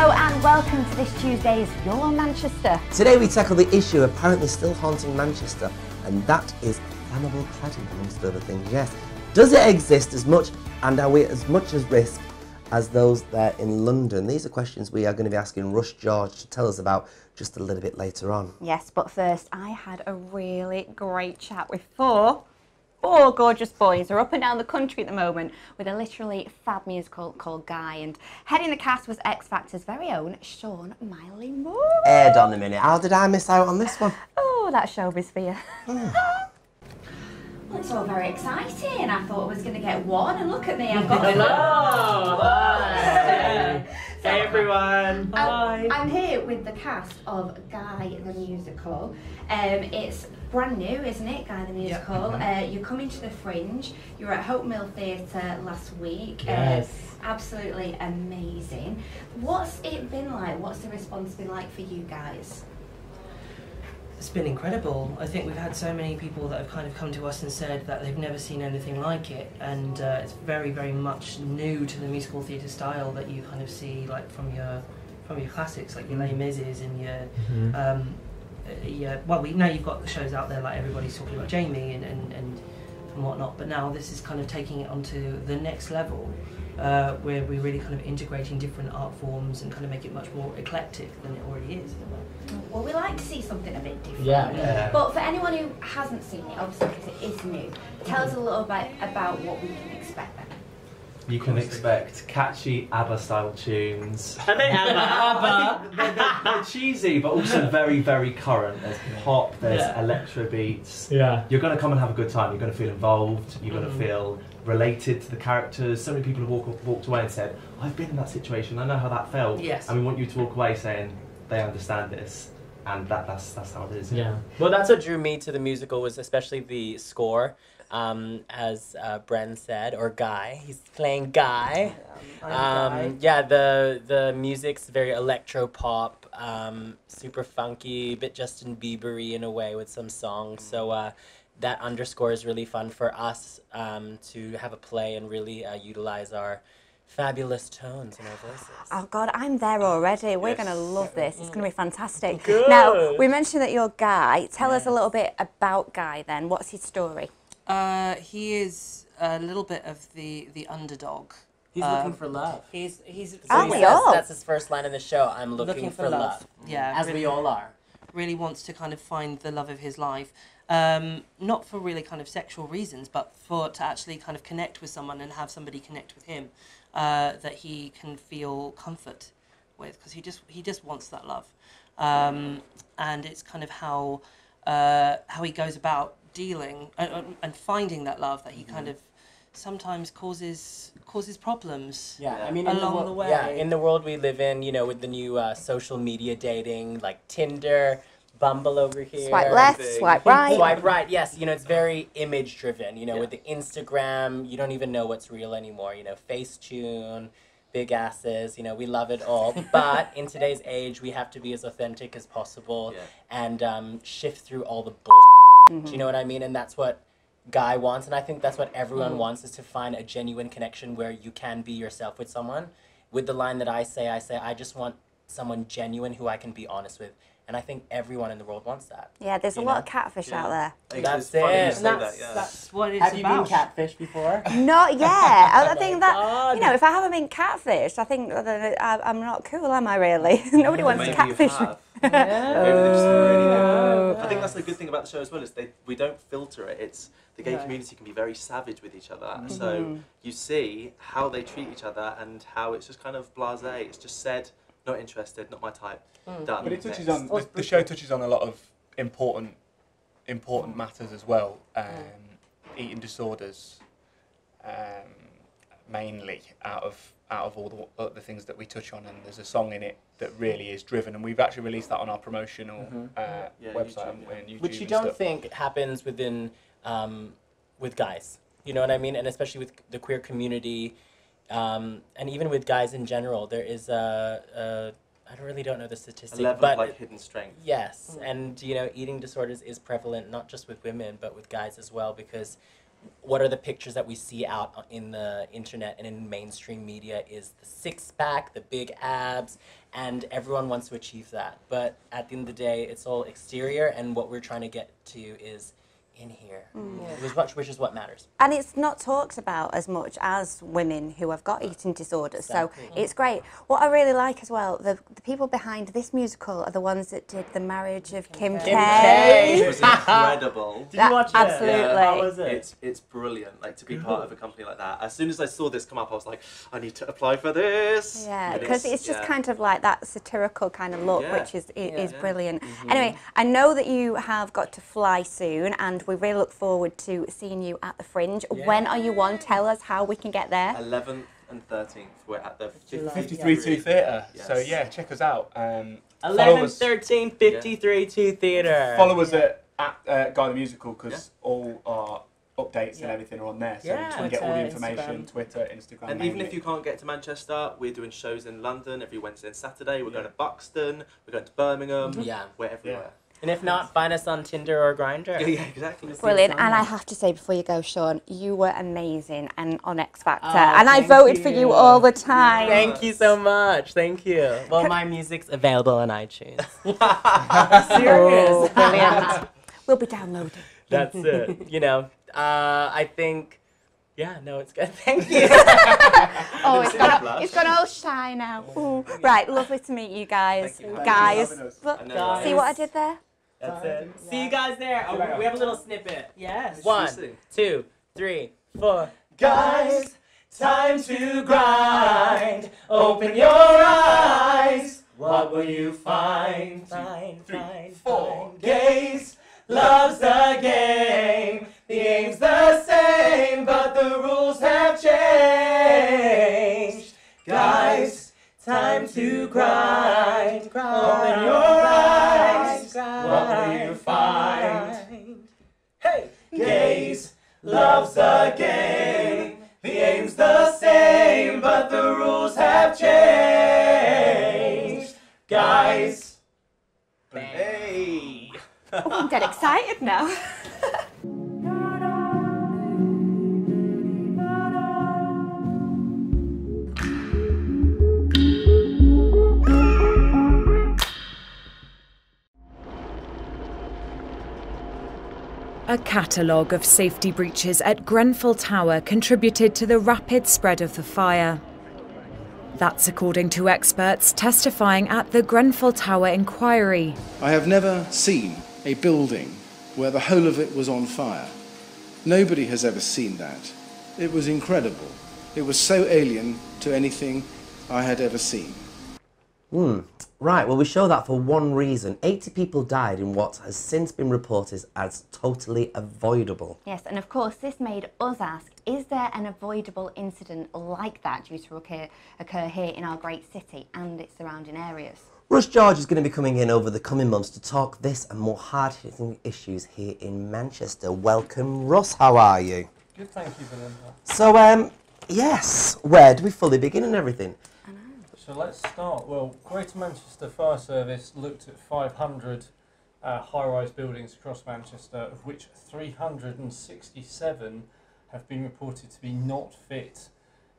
Hello and welcome to this Tuesday's Your Manchester. Today we tackle the issue apparently still haunting Manchester, and that is flammable cladding, amongst other things, yes. Does it exist as much, and are we as much at risk as those there in London? These are questions we are going to be asking Russ George to tell us about just a little bit later on. Yes, but first I had a really great chat with four gorgeous boys. They're up and down the country at the moment with a literally fab musical called Guy, and heading the cast was X Factor's very own Sean Miley Moore. Hold on a minute, how did I miss out on this one? Oh, that's showbiz for you. Well, it's all very exciting. I thought I was going to get one, and look at me, I've got Hello! Hi! Hey everyone! Hi! I'm here with the cast of Guy the Musical. It's brand new, isn't it, Guy the Musical? Yep. You're coming to the Fringe. You were at Hope Mill Theatre last week. Yes. Absolutely amazing. What's it been like? What's the response been like for you guys? It's been incredible. I think we've had so many people that have kind of come to us and said that they've never seen anything like it, and it's very, very much new to the musical theatre style that you kind of see, like from your classics, like your Les Mises and your well, we know you've got the shows out there like everybody's talking about Jamie and whatnot, but now this is kind of taking it onto the next level, where we're really kind of integrating different art forms and kind of make it much more eclectic than it already is. Well, we like to see something a bit different. Yeah. But for anyone who hasn't seen it, obviously because it is new, tell us a little bit about what we can expect then. You can expect catchy ABBA-style tunes. Are they ABBA? They're cheesy, but also very, very current. There's pop, there's electro beats. Yeah. You're going to come and have a good time. You're going to feel involved. You're going to feel related to the characters. So many people have walked away and said, I've been in that situation. I know how that felt. Yes. And we want you to walk away saying, they understand this. And that's how it is. Yeah. Well, that's what drew me to the musical, was especially the score. As Bren said, or Guy. He's playing Guy. Yeah, the music's very electro pop, super funky, a bit Justin Bieber-y in a way with some songs. So that underscore is really fun for us to have a play and really utilize our fabulous tones in our voices. Oh God, I'm there already. We're going to love this. It's going to be fantastic. Good. Now, we mentioned that you're Guy. Tell us a little bit about Guy then. What's his story? He is a little bit of the underdog. He's looking for love. He's Aren't we all? That's his first line in the show. I'm looking for love. Yeah, as really, we all are. really wants to kind of find the love of his life. Not for really kind of sexual reasons, but to actually kind of connect with someone and have somebody connect with him that he can feel comfort with, because he just wants that love. And it's kind of how he goes about dealing and finding that love that he kind of sometimes causes problems. Yeah, I mean, along the way. Yeah, in the world we live in, you know, with the new social media dating, like Tinder, Bumble over here. Swipe left, swipe right. Swipe right, yes. You know, it's very image driven. You know, with the Instagram, you don't even know what's real anymore. You know, Facetune, big asses, you know, we love it all. But in today's age, we have to be as authentic as possible and shift through all the bullshit. Do you know what I mean? And that's what Guy wants, and I think that's what everyone wants, is to find a genuine connection where you can be yourself with someone. With the line that I say, I just want someone genuine who I can be honest with. And I think everyone in the world wants that. Yeah, there's a lot of catfish out there. That's funny you it. say That's what it's Have you about. been catfished before? Not yet. I think that, God. you know, if I haven't been catfished, I think that I'm not cool, am I really? Nobody wants to catfish me. Maybe they just really good. I think that's the good thing about the show as well, is we don't filter it. It's the gay community can be very savage with each other. So you see how they treat each other and how it's just kind of blasé. It's just said, not interested, not my type. Done. But it touches on the show touches on a lot of important matters as well. Eating disorders, mainly out of all the things that we touch on, and there's a song in it that really is driven, and we've actually released that on our promotional website YouTube, and YouTube. Which you don't think happens within with guys. You know what I mean? And especially with the queer community, and even with guys in general, there is I don't know the statistic, a level but of like hidden strength. Yes, and you know, eating disorders is prevalent not just with women but with guys as well, because what are the pictures that we see out in the internet and in mainstream media is the six-pack, the big abs, and everyone wants to achieve that. But at the end of the day, it's all exterior, and what we're trying to get to is in here, which is what matters. And it's not talked about as much as women who have got eating disorders, so it's great. What I really like as well, the people behind this musical are the ones that did The Marriage of Kim K. It was incredible. Did you watch it? Absolutely. Yeah. How was it? It's brilliant, like to be part of a company like that. As soon as I saw this come up, I was like, I need to apply for this. Yeah, And because it's just kind of like that satirical kind of look, Yeah. which is brilliant. Anyway, I know that you have got to fly soon, and we really look forward to seeing you at the Fringe. When are you on? Tell us how we can get there. 11th and 13th, we're at the 53-2 Theatre. Yes. So yeah, check us out. 11, 13, 53-2 Theatre. Follow us at Guy the Musical, because all our updates and everything are on there. So you can get all the information, Instagram. Twitter, Instagram. And even if you can't get to Manchester, we're doing shows in London every Wednesday and Saturday. We're going to Buxton, we're going to Birmingham. Yeah. We're everywhere. And if not, find us on Tinder or Grindr. Yeah, exactly. Brilliant. And I have to say before you go, Sean, you were amazing and on X Factor. Oh, and I thank voted for you you. all the time. Thank you so much. Thank you. Well, my music's available on iTunes. Oh, brilliant. We'll be downloading. That's it. You know, I think, yeah, no, it's good. Thank you. Oh, it's gone all shy now. Ooh. Right, lovely to meet you guys. Thank you. Guys, Thank you for look, having us. see what I did there? That's it. See you guys there. Oh, we have a little snippet. Yes. 1, 2, 3, 4. Guys, time to grind. Open your eyes. What will you find? Fine, 3, fine, 4. fine. Gaze loves the game. The aim's the same, but the rules have changed. Guys, time to grind. Open your eyes. What will you find? Hey! Gaze loves the game. The aim's the same, but the rules have changed. Guys. Hey! Oh, I'm dead excited now. A catalogue of safety breaches at Grenville Tower contributed to the rapid spread of the fire. That's according to experts testifying at the Grenville Tower inquiry. I have never seen a building where the whole of it was on fire. Nobody has ever seen that. It was incredible. It was so alien to anything I had ever seen. Right, well, we show that for one reason. 80 people died in what has since been reported as totally avoidable. Yes, and of course this made us ask, is there an avoidable incident like that due to occur here in our great city and its surrounding areas? Russ George is going to be coming in over the coming months to talk this and more hard-hitting issues here in Manchester. Welcome, Russ. How are you? Good, thank you, Belinda. So, yes, where do we fully begin and everything? So let's start. Well, Greater Manchester Fire Service looked at 500 high-rise buildings across Manchester, of which 367 have been reported to be not fit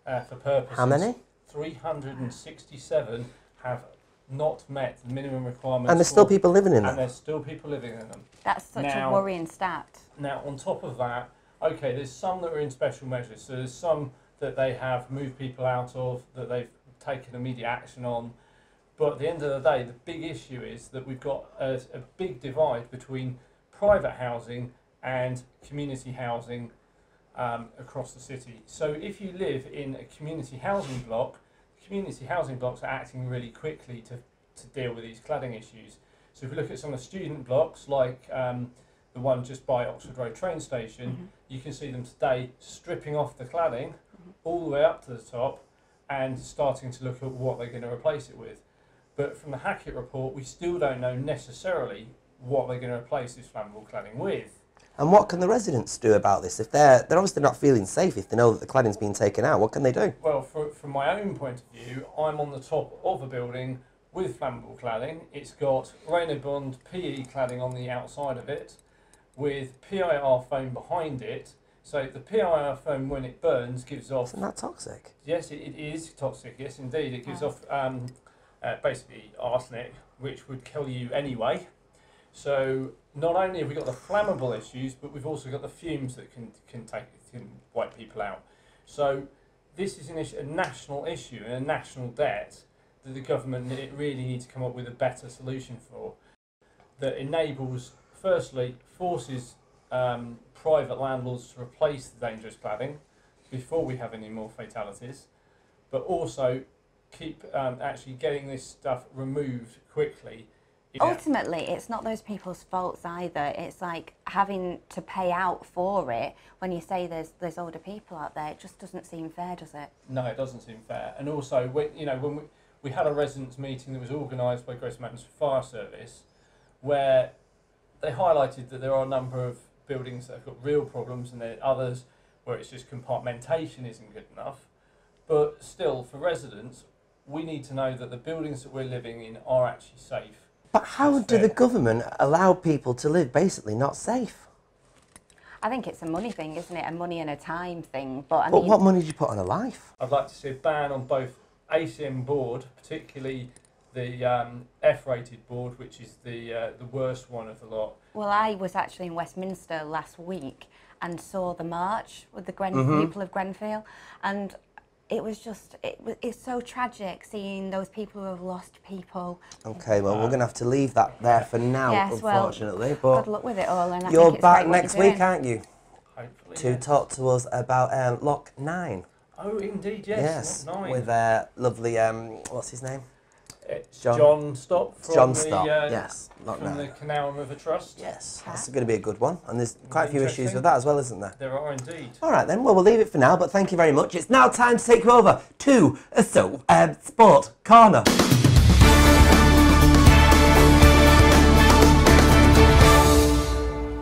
for purposes. How many? 367 have not met the minimum requirements. And there's still people living in them? And there's still people living in them. That's such a worrying stat. Now, on top of that, okay, there's some that are in special measures. So there's some that they have moved people out of, that they've taken immediate action on. But at the end of the day, the big issue is that we've got a big divide between private housing and community housing across the city. So if you live in a community housing block, community housing blocks are acting really quickly to deal with these cladding issues. So if you look at some of the student blocks, like the one just by Oxford Road train station, you can see them today stripping off the cladding all the way up to the top and starting to look at what they're going to replace it with. But from the Hackett report, we still don't know necessarily what they're going to replace this flammable cladding with. And what can the residents do about this? If they're obviously not feeling safe, if they know that the cladding's being taken out, what can they do? Well, from my own point of view, I'm on the top of a building with flammable cladding. It's got Rainabond PE cladding on the outside of it, with PIR foam behind it, So the PIR foam, when it burns, gives off... Isn't that toxic? Yes, it is toxic, yes indeed. It gives off basically arsenic, which would kill you anyway. So not only have we got the flammable issues, but we've also got the fumes that can wipe people out. So this is a national issue and a national debt that the government really needs to come up with a better solution for, that enables, firstly, forces private landlords to replace the dangerous cladding before we have any more fatalities, but also keep actually getting this stuff removed quickly. Ultimately, it's not those people's faults either. It's like having to pay out for it when you say there's older people out there. It just doesn't seem fair, does it? No, it doesn't seem fair. And also, when we had a residents' meeting that was organised by Greater Manchester Fire Service, where they highlighted that there are a number of buildings that have got real problems, and there are others where it's just compartmentation isn't good enough. But still, for residents, we need to know that the buildings that we're living in are actually safe. But how do the government allow people to live basically not safe? I think it's a money thing, isn't it? A money and a time thing. But I But mean, what money do you put on a life? I'd like to see a ban on both ACM board, particularly the F-rated board, which is the worst one of the lot. well, I was actually in Westminster last week and saw the march with the people of Grenville, and it was just, it's so tragic seeing those people who have lost people. Okay, well, we're going to have to leave that there for now, Yes, unfortunately. well, but good luck with it all. And I you're think it's back great what next you're week, doing. aren't you? Hopefully, To yes. talk to us about Lock 9. Oh, indeed, yes. Yes, Lock 9. with lovely, It's what's his name? John Stopp from John the, Stopp, yes, Lock from 9. the Canal River Trust. Yes, that's going to be a good one. And there's quite a few issues Interesting. with that as well, isn't there? There are indeed. All right then, well, we'll leave it for now, but thank you very much. It's now time to take you over to Sport Corner.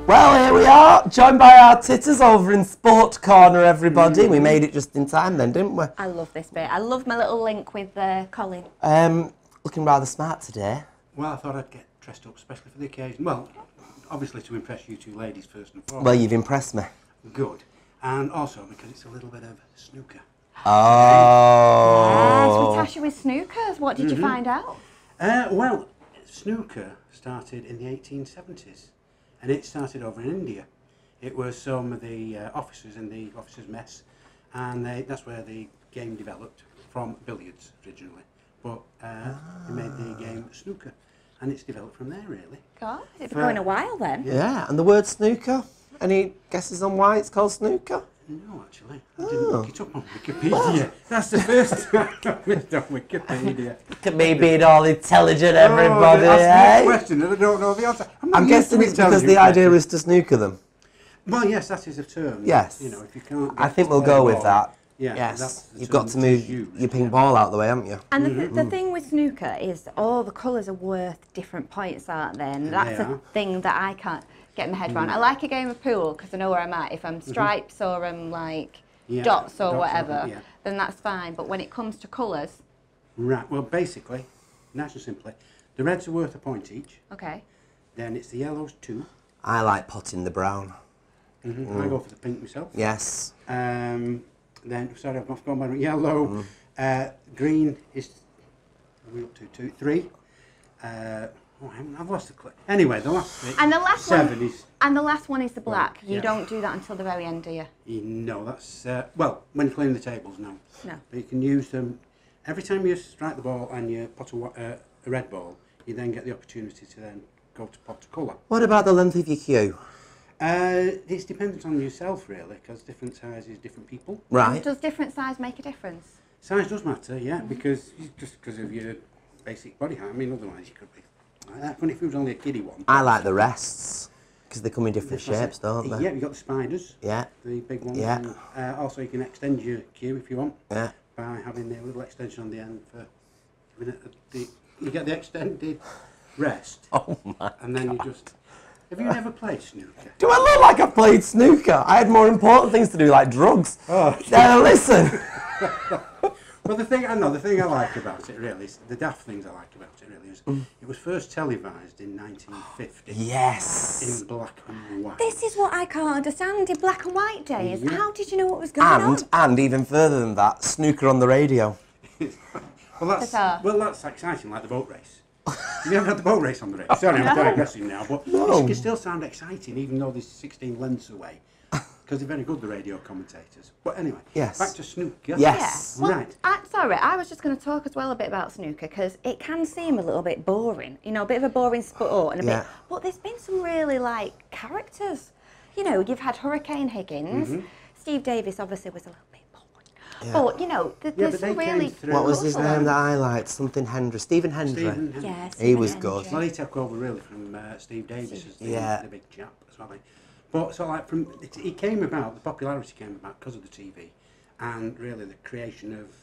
Well, here we are, joined by our titters over in Sport Corner, everybody. We made it just in time then, didn't we? I love this bit. I love my little link with Colin. Looking rather smart today. Well, I thought I'd get dressed up especially for the occasion. Well, obviously to impress you two ladies first and foremost. Well, you've impressed me. Good. And also because it's a little bit of snooker. Oh. Yes, with Tasha with snookers. What did you find out? Well, snooker started in the 1870s. And it started over in India. It was some of the officers in the officers' mess. And that's where the game developed from billiards originally. But they made the game snooker. And it's developed from there, really. God, it's been going a while then. Yeah, and the word snooker? Any guesses on why it's called snooker? No, actually. I didn't look it up on Wikipedia. That's the first time I looked on Wikipedia. Look at me being all intelligent, everybody, that's eh? the question, and I don't know the answer. I'm guessing it's because the idea is to snooker them. Well, yes, that is a term. Yes. You know, if you can't. I think we'll go with that. Yeah. Yes. That's the You've term got to that is move used, your ping ball out of the way, haven't you? And the thing with snooker is all the colours are worth different points, aren't they? And that's a thing that I can't get my head around. I like a game of pool because I know where I'm at. If I'm stripes or I'm like dots or whatever, then that's fine. But when it comes to colours... Right, well, basically, nice and simply, the reds are worth a point each. Okay. Then it's the yellows 2. I like potting the brown. I go for the pink myself. Yes. Then, sorry, I've gone by yellow. Green is, what are we up to? 2, 3. I've lost the clip. Anyway, the last bit, And the last 7 one, is... and the last one is the black. You yeah. don't do that until the very end, do you? No, that's... well, when cleaning the tables, no. No. But you can use them... Every time you strike the ball and you pot a red ball, you then get the opportunity to then go to pot a colour. What about the length of your cue? It's dependent on yourself, really, because different sizes, different people. Right. Does different size make a difference? Size does matter, yeah, because just because of your basic body height. I mean, otherwise you could be like that. But if it was only a kiddie one. I like the rests, because they come in different shapes, don't they? Yeah, you've got the spiders. Yeah. The big ones. Yeah. And, also, you can extend your cue if you want. Yeah. By having the little extension on the end for... you get the extended rest. Oh my And then you just... Have you never played snooker? Do I look like I've played snooker? I had more important things to do, like drugs. Oh. Now listen. Well, the thing I like about it really is the daft things I like about it really is it was first televised in 1950. Yes. In black and white. This is what I can't understand. In black and white days, how did you know what was going on? And even further than that, snooker on the radio. Well, that's exciting, like the boat race. Have you ever had the boat race on the radio? Sorry, I'm digressing now, but it can still sound exciting, even though there's 16 lengths away. Because they're very good, the radio commentators. But anyway, back to snooker. Yes. Well, right. Sorry, I was just going to talk as well a bit about snooker, because it can seem a little bit boring. You know, a bit of a boring sport and a bit... But there's been some really, like, characters. You know, you've had Hurricane Higgins. Steve Davis obviously was a little bit boring. But, you know, there's some really... What was his name that I liked? Something Hendry. Stephen Hendry. Yes. He was good. Well, he took over really from Steve Davis as the big chap as well. But so like it came about, the popularity came about because of the TV, and really the creation of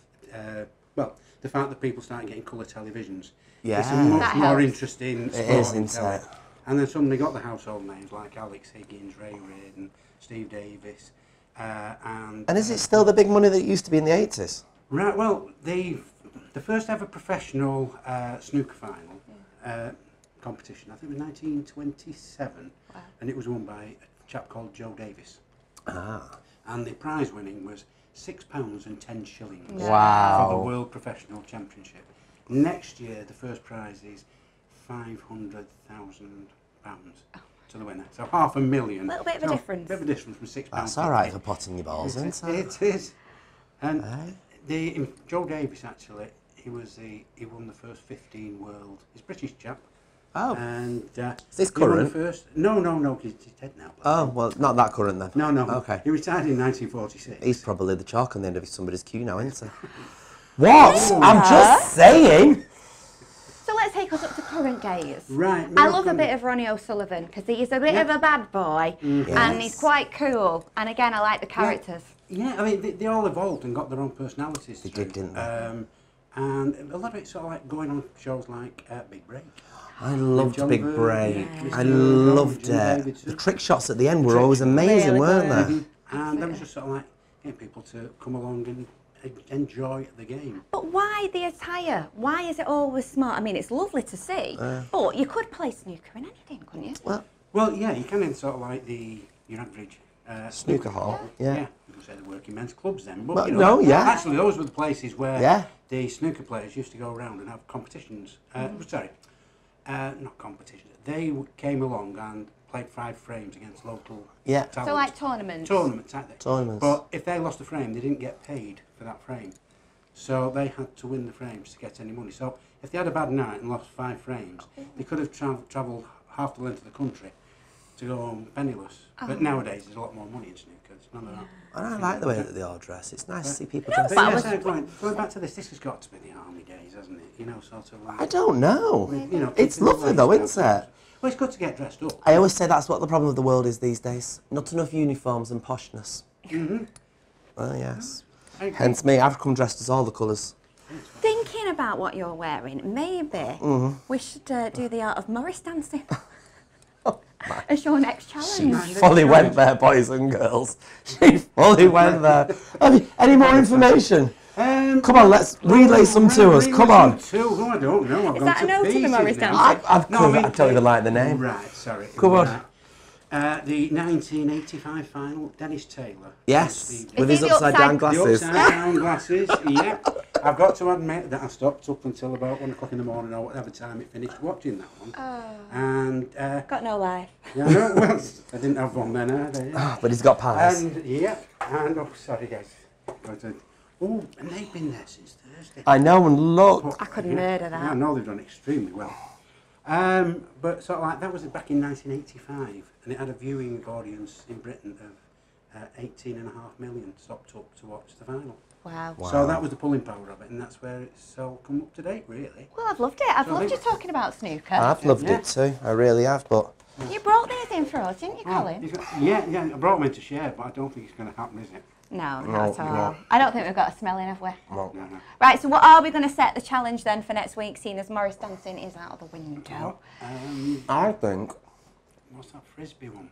the fact that people started getting colour televisions. Yeah, it's a much more interesting sport. It is, isn't it? And then suddenly got the household names like Alex Higgins, Ray Reardon, Steve Davis, and is it still the big money that it used to be in the 80s? Right. Well, the first ever professional snooker final competition, I think, was 1927, and it was won by a chap called Joe Davis. And the prize winning was £6 and 10 shillings for the World Professional Championship. Next year, the first prize is £500,000 to the winner. So £500,000. A little bit of a difference. A bit of a difference from £6. That's all right for potting your balls, isn't it? It is. And Joe Davis, actually, he won the first 15 world. He's a British chap. Oh. And is this current? No, he's dead now. Oh, well, not that current then. No. Okay. He retired in 1946. He's probably the chalk on the end of somebody's queue now, isn't he? What? I'm just saying. So let's take us up to current days. Right. I love a bit of Ronnie O'Sullivan, because he's a bit of a bad boy, and he's quite cool. And again, I like the characters. Yeah, I mean, they all evolved and got their own personalities. They did, didn't they? And a lot of it's sort of like going on shows like Big Break. I loved Big Break. I loved it. The trick shots at the end were always amazing, weren't they? And that was just sort of like getting people to come along and enjoy the game. But why the attire? Why is it always smart? I mean, it's lovely to see, but you could play snooker in anything, couldn't you? Well, yeah, you can in sort of like your average snooker hall. Yeah. You could say the working men's clubs then. But, well, actually, those were the places where the snooker players used to go around and have competitions. Not competitions. They came along and played 5 frames against local talent. So like tournaments? Tournaments, I think. Tournaments. But if they lost a frame, they didn't get paid for that frame. So they had to win the frames to get any money. So if they had a bad night and lost 5 frames, they could have travelled half the length of the country to go home penniless. But nowadays, there's a lot more money in snooker. There's none of that. And I like the way that they all dress. It's nice to see people But dress. going back to this has got to be the army days, hasn't it? You know, sort of like... I don't know. You know, it's lovely though, isn't it? Well, it's good to get dressed up. I always say that's what the problem of the world is these days. Not enough uniforms and poshness. Oh, yes. Hence me, I've come dressed as all the colours. Thinking about what you're wearing, maybe we should do the art of Morris dancing. As your next challenge. She fully went there, boys and girls. She fully went there. Any more information? Come on, let's relay some to us. Come on. I don't know. Is that a note in the Morris dancing? I don't even like the name. Right, sorry. Come on. The 1985 final, Dennis Taylor. Yes, with his upside-down glasses. The upside-down glasses, yeah. I've got to admit that I stopped up until about 1 o'clock in the morning or whatever time it finished watching that one. And got no life. Yeah, no, well, I didn't have one then either. But he's got pals. And oh, sorry guys. Oh, and they've been there since Thursday. I know, and look. I couldn't murder that. Yeah, I know they've done extremely well. But sort of like that was back in 1985, and it had a viewing audience in Britain of 18.5 million stopped up to watch the final. Wow. So that was the pulling power of it, and that's where it's all come up to date, really. Well, I've loved it. I've loved you talking about snooker. I've loved it too. I really have, but... You brought these in for us, didn't you, Colin? Yeah, I brought them in to share, but I don't think it's going to happen, is it? No, not at all. I don't think we've got a smelling, have we? No. Right, so what are we going to set the challenge then for next week, seeing as Morris dancing is out of the window? I think... What's that frisbee one?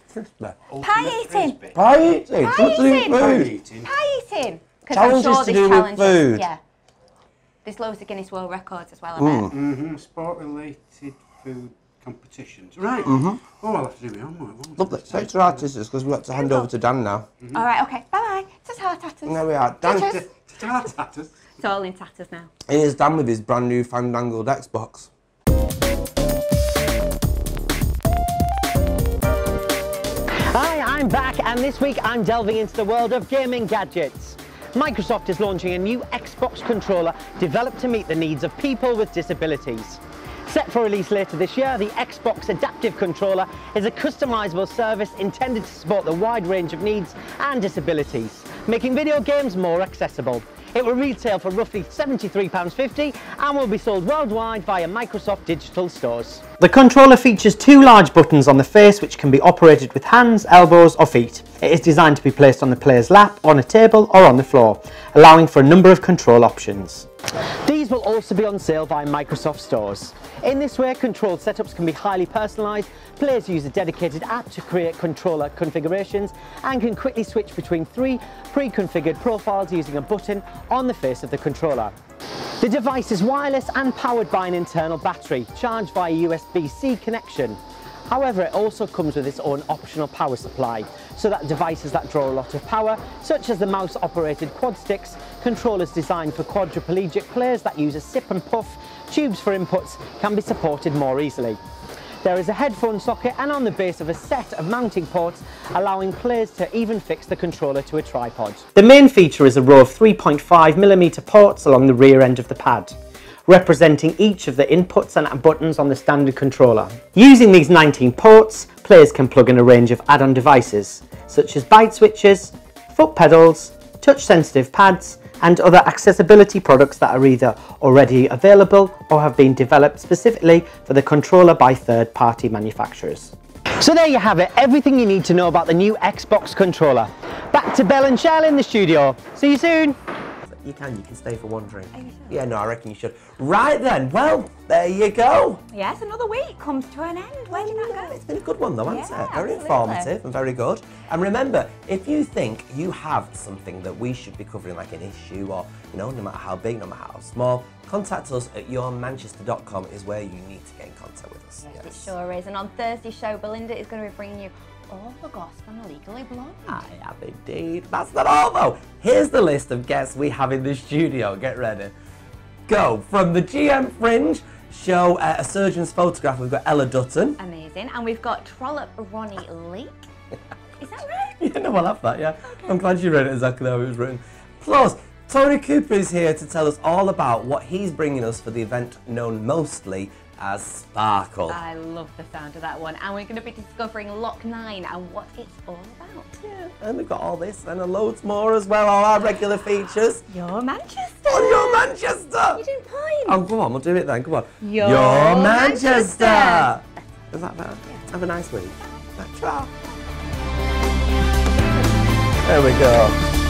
Frisbee? Pie eating! Pie eating! Pie eating! Pie eating! Pie eating! Because I'm Challenges sure to this do with challenge, food. yeah. There's loads of Guinness World Records as well, I bet. Mm-hmm. Sport-related food competitions. Right. Mm-hmm. Oh, I'll have to do my homework, won't I? Lovely. Take to our Titters, because we've got to hand over to Dan now. All right, okay. Bye-bye. Ta-ta, tatters. There we are. Dan. Titters. Tatters. It's all in tatters now. Here's Dan with his brand new fandangled Xbox. Hi, I'm back, and this week I'm delving into the world of gaming gadgets. Microsoft is launching a new Xbox controller developed to meet the needs of people with disabilities. Set for release later this year, the Xbox Adaptive Controller is a customizable service intended to support the wide range of needs and disabilities, making video games more accessible. It will retail for roughly £73.50 and will be sold worldwide via Microsoft digital stores. The controller features 2 large buttons on the face which can be operated with hands, elbows or feet. It is designed to be placed on the player's lap, on a table or on the floor, allowing for a number of control options. These will also be on sale via Microsoft stores. In this way, control setups can be highly personalised. Players use a dedicated app to create controller configurations and can quickly switch between 3 pre-configured profiles using a button on the face of the controller. The device is wireless and powered by an internal battery, charged via USB-C connection. However, it also comes with its own optional power supply, so that devices that draw a lot of power, such as the mouse-operated quad sticks, controllers designed for quadriplegic players that use a sip and puff, tubes for inputs, can be supported more easily. There is a headphone socket and on the base of a set of mounting ports, allowing players to even fix the controller to a tripod. The main feature is a row of 3.5mm ports along the rear end of the pad, representing each of the inputs and buttons on the standard controller. Using these 19 ports, players can plug in a range of add-on devices, such as bite switches, foot pedals, touch-sensitive pads, and other accessibility products that are either already available or have been developed specifically for the controller by third-party manufacturers. So there you have it, everything you need to know about the new Xbox controller. Back to Belle and Shell in the studio. See you soon! You can stay for one drink. Yeah, no, I reckon you should. Right then, well, there you go. Yes, another week comes to an end. Where did that go? It's been a good one though, hasn't it? Very absolutely. informative and very good. And remember, if you think you have something that we should be covering, like an issue or, you know, no matter how big, no matter how small, contact us at yourmanchester.com is where you need to get in contact with us. Yes, it sure is. And on Thursday's show, Belinda is going to be bringing you all the gossip on the Legally Blonde. I have indeed. That's not all though. Here's the list of guests we have in the studio. Get ready. Go from the GM Fringe show, A Surgeon's Photograph. We've got Ella Dutton. Amazing. And we've got Trollop Ronnie Leek. Is that right? Yeah, no, I'll have that, yeah. Okay. I'm glad you read it exactly how it was written. Plus, Tony Cooper is here to tell us all about what he's bringing us for the event known mostly as Sparkle. I love the sound of that one. And we're going to be discovering Lock 9 and what it's all about. Yeah, and we've got all this and loads more as well, all our regular features. Your Manchester. On Your Manchester. You didn't point. Oh, go on, we'll do it then, come on. Your Manchester. Is that better? Yeah. Have a nice week. Ciao. There we go.